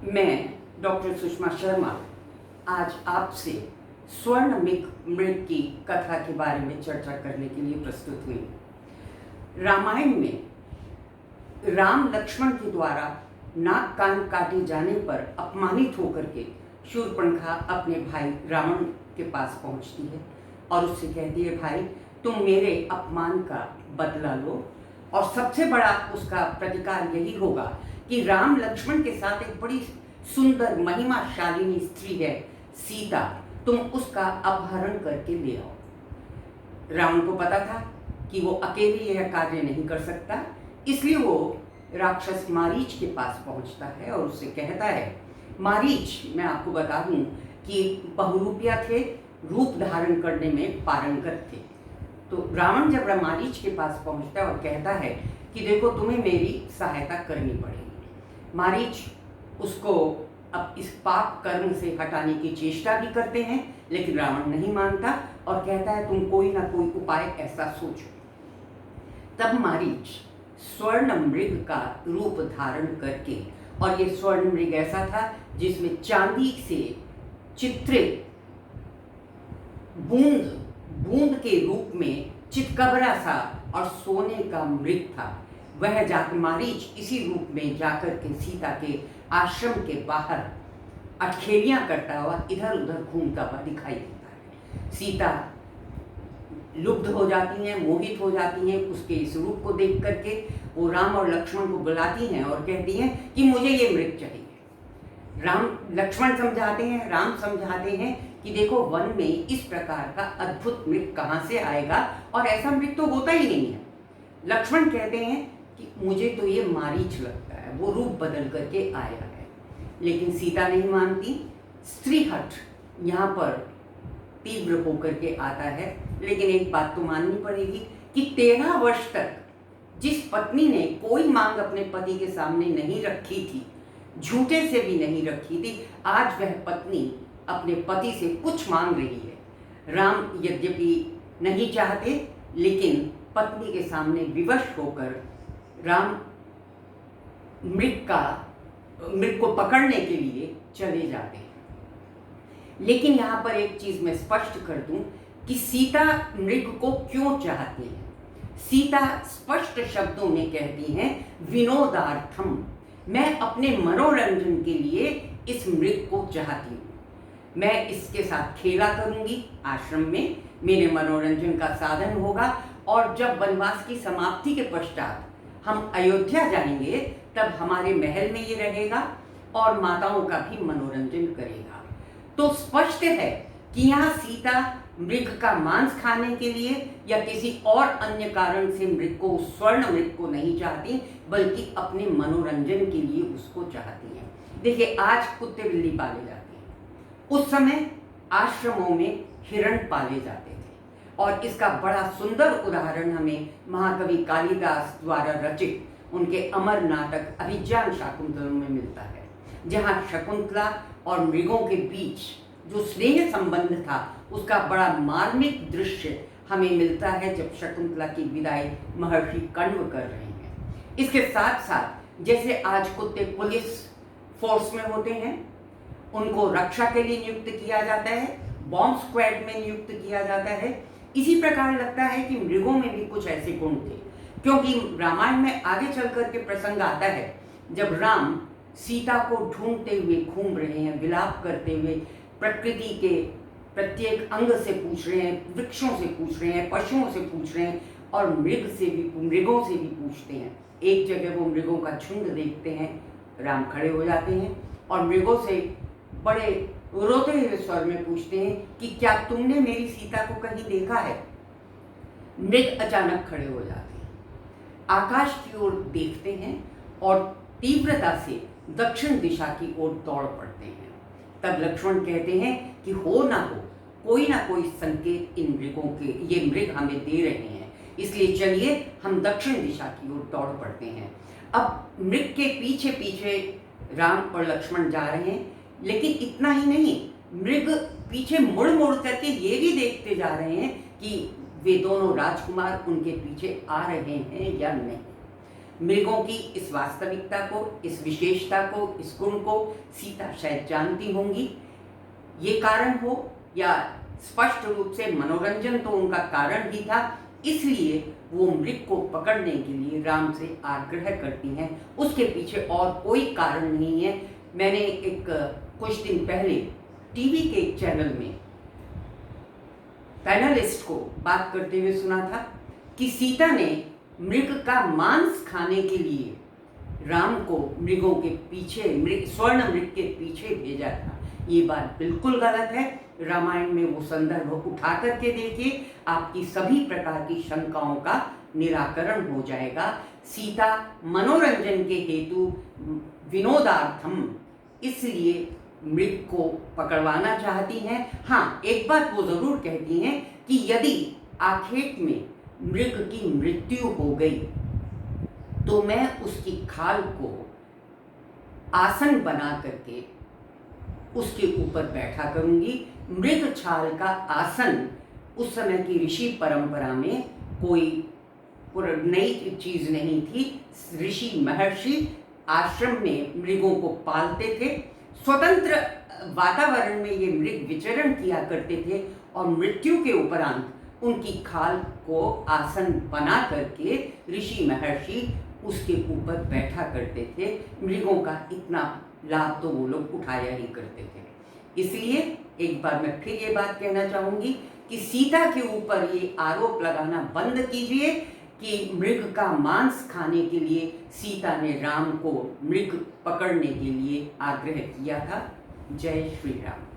मैं डॉक्टर सुषमा शर्मा आज आपसे स्वर्ण मृग की कथा के बारे में चर्चा करने के लिए प्रस्तुत हुई। रामायण में राम लक्ष्मण के द्वारा नाक कान काटे जाने पर अपमानित होकर के शूर्पणखा अपने भाई रावण के पास पहुंचती है और उससे कहती है, भाई तुम मेरे अपमान का बदला लो, और सबसे बड़ा उसका प्रतिकार यही होगा कि राम लक्ष्मण के साथ एक बड़ी सुंदर महिमाशालिनी स्त्री है सीता, तुम उसका अपहरण करके ले आओ। रावण को पता था कि वो अकेले यह कार्य नहीं कर सकता, इसलिए वो राक्षस मारीच के पास पहुंचता है और उससे कहता है, मारीच मैं आपको बता दूं कि बहुरूपिया थे, रूप धारण करने में पारंगत थे। तो रावण जब मारीच के पास पहुंचता है और कहता है कि देखो तुम्हें मेरी सहायता करनी पड़ेगी, मारीच उसको अब इस पाप कर्म से हटाने की चेष्टा भी करते हैं, लेकिन रावण नहीं मानता और कहता है तुम कोई ना कोई उपाय ऐसा सोचो। तब मारीच स्वर्ण मृग का रूप धारण करके, और ये स्वर्ण मृग ऐसा था जिसमें चांदी से चित्रित बूंद बूंद के रूप में चितकबरा सा और सोने का मृग था, वह जाकर मारीच इसी रूप में जाकर के सीता के आश्रम के बाहर अठखेलियां करता हुआ इधर उधर घूमता हुआ दिखाई देता है। सीता लुब्ध हो जाती हैं, मोहित हो जाती हैं उसके इस रूप को देख करके। वो राम और लक्ष्मण को बुलाती हैं और कहती हैं कि मुझे ये मृग चाहिए। लक्ष्मण समझाते हैं, राम समझाते हैं कि देखो वन में इस प्रकार का अद्भुत मृग कहाँ से आएगा, और ऐसा मृग तो होता ही नहीं है। लक्ष्मण कहते हैं कि मुझे तो ये मारीच लगता है, वो रूप बदल करके आया है। लेकिन सीता नहीं मानती, स्त्रीहठ यहाँ पर तीव्र होकर के आता है। लेकिन एक बात तो माननी पड़ेगी कि 13 वर्ष तक जिस पत्नी ने कोई मांग अपने पति के सामने नहीं रखी थी, झूठे से भी नहीं रखी थी, आज वह पत्नी अपने पति से कुछ मांग रही है। राम यद्यपि नहीं चाहते, लेकिन पत्नी के सामने विवश होकर राम मृग को पकड़ने के लिए चले जाते हैं। लेकिन यहाँ पर एक चीज मैं स्पष्ट कर दूं कि सीता मृग को क्यों चाहती है। सीता स्पष्ट शब्दों में कहती हैं, विनोदार्थम, मैं अपने मनोरंजन के लिए इस मृग को चाहती हूँ। मैं इसके साथ खेला करूंगी आश्रम में, मेरे मनोरंजन का साधन होगा, और जब वनवास की समाप्ति के पश्चात हम अयोध्या जाएंगे तब हमारे महल में ये रहेगा और माताओं का भी मनोरंजन करेगा। तो स्पष्ट है कि यहाँ सीता मृग का मांस खाने के लिए या किसी और अन्य कारण से स्वर्ण मृग को नहीं चाहती, बल्कि अपने मनोरंजन के लिए उसको चाहती हैं। देखिए आज कुत्ते बिल्ली पाले जाते हैं, उस समय आश्रमों में हिरण पाले जाते थे, और इसका बड़ा सुंदर उदाहरण हमें महाकवि कालिदास द्वारा रचित उनके अमर नाटक अभिज्ञान शाकुंतलम में मिलता है, जहाँ शकुंतला और मृगों के बीच जो स्नेह संबंध था उसका बड़ा मार्मिक दृश्य हमें मिलता है, जब शकुंतला की विदाई महर्षि कण्व कर रहे हैं। इसके साथ साथ जैसे आज कुत्ते पुलिस फोर्स में होते हैं, उनको रक्षा के लिए नियुक्त किया जाता है, बॉम्ब स्क्वाड में नियुक्त किया जाता है, इसी प्रकार लगता है कि मृगों में भी कुछ ऐसे गुण थे। क्योंकि रामायण में आगे चल कर के प्रसंग आता है जब राम सीता को ढूंढते हुए घूम रहे हैं, विलाप करते हुए प्रकृति के प्रत्येक अंग से पूछ रहे हैं, वृक्षों से पूछ रहे हैं, पशुओं से पूछ रहे हैं, और मृगों से भी पूछते हैं। एक जगह वो मृगों का झुंड देखते हैं, राम खड़े हो जाते हैं और मृगों से बड़े रोते हुए स्वर में पूछते हैं कि क्या तुमने मेरी सीता को कहीं देखा है। मृग अचानक खड़े हो जाते हैं, आकाश की ओर देखते हैं और तीव्रता से दक्षिण दिशा की ओर दौड़ पड़ते हैं। तब लक्ष्मण कहते हैं कि हो ना हो कोई ना कोई संकेत इन मृगों के, ये मृग हमें दे रहे हैं, इसलिए चलिए हम दक्षिण दिशा की ओर दौड़ पड़ते हैं। अब मृग के पीछे पीछे राम और लक्ष्मण जा रहे हैं, लेकिन इतना ही नहीं, मृग पीछे मुड़ मुड़ करके ये भी देखते जा रहे हैं कि वे दोनों राजकुमार उनके पीछे आ रहे हैं या नहीं। मृगों की इस वास्तविकता को, इस विशेषता को, इस गुण को सीता शायद जानती होंगी। ये कारण हो या स्पष्ट रूप से मनोरंजन तो उनका कारण ही था, इसलिए वो मृग को पकड़ने के लिए राम से आग्रह करती हैं। उसके पीछे और कोई कारण नहीं है। मैंने कुछ दिन पहले टीवी के एक चैनल में पैनलिस्ट को बात करते हुए सुना था कि सीता ने मृग का मांस खाने के लिए राम को मृगों के पीछे, स्वर्ण मृग के पीछे भेजा था। ये बात बिल्कुल गलत है। रामायण में वो संदर्भ उठा करके देखिए, आपकी सभी प्रकार की शंकाओं का निराकरण हो जाएगा। सीता मनोरंजन के हेतु, विनोदार्थम, इसलिए मृग को पकड़वाना चाहती हैं। हाँ, एक बात वो जरूर कहती हैं कि यदि आखेट में मृग की मृत्यु हो गई तो मैं उसकी खाल को आसन बना करके उसके ऊपर बैठा करूंगी। मृग छाल का आसन उस समय की ऋषि परंपरा में कोई नई चीज नहीं थी। ऋषि महर्षि आश्रम में मृगों को पालते थे, स्वतंत्र वातावरण में ये मृग विचरण किया करते थे और मृत्यु के उपरांत उनकी खाल को आसन बना करके ऋषि महर्षि उसके ऊपर बैठा करते थे। मृगों का इतना लाभ तो वो लोग उठाया ही करते थे। इसलिए एक बार मैं फिर ये बात कहना चाहूंगी कि सीता के ऊपर ये आरोप लगाना बंद कीजिए कि मृग का मांस खाने के लिए सीता ने राम को मृग पकड़ने के लिए आग्रह किया था। जय श्री राम।